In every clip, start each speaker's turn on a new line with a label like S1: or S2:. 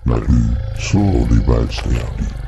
S1: 나를 소리 발사하니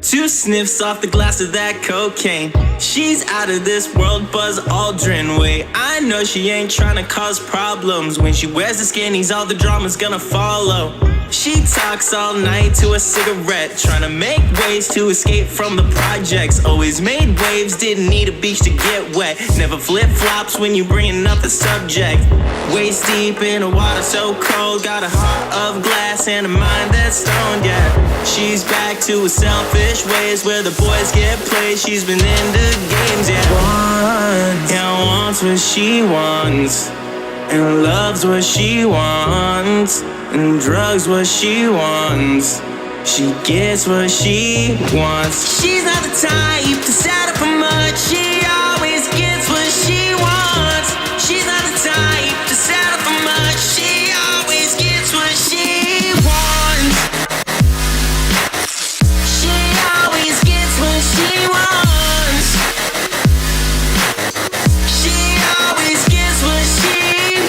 S2: Two sniffs off the glass of that cocaine. She's out of this world, Buzz Aldrin way. I know she ain't tryna cause problems. When she wears the skinnies, all the drama's gonna follow. She talks all night to a cigarette, tryna make ways to escape from the projects. Always made waves, didn't need a beach to get wet. Never flip-flops when you bringing up the subject. Waist deep in the water so cold, got a heart of glass and a mind that's stoned, yeah. She's back to her selfish ways where the boys get played. She's been into games, yeah. Wants what she wants, and loves what she wants, and drugs what she wants. She gets what she wants. She's not the type to settle for much. She always gets what she wants. She's not the type to settle for much. She always gets what she wants. She always gets what she wants. She always gets what she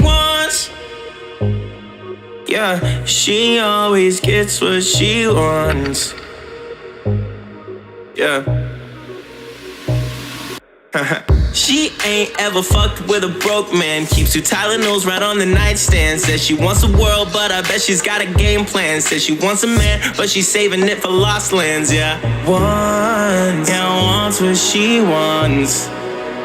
S2: wants. Yeah, she always gets what she wants. Yeah. She ain't ever fucked with a broke man. Keeps two Tylenols right on the nightstand. Says she wants the world, but I bet she's got a game plan. Says she wants a man, but she's saving it for lost lands, yeah. Wants what she wants,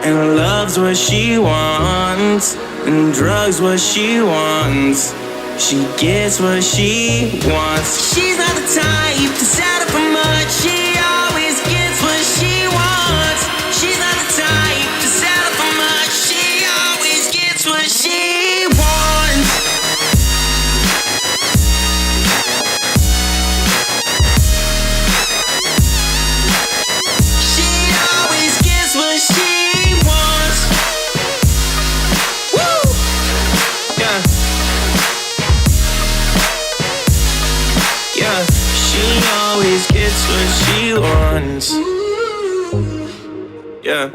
S2: and loves what she wants, and drugs what she wants. She gets what she wants. She's not the type to settle for much. She always gets what she wants. She's not the type to settle for much. She always gets what she wants. She always gets what she wants. Woo! Yeah. Yeah, she always gets what she wants. Yeah.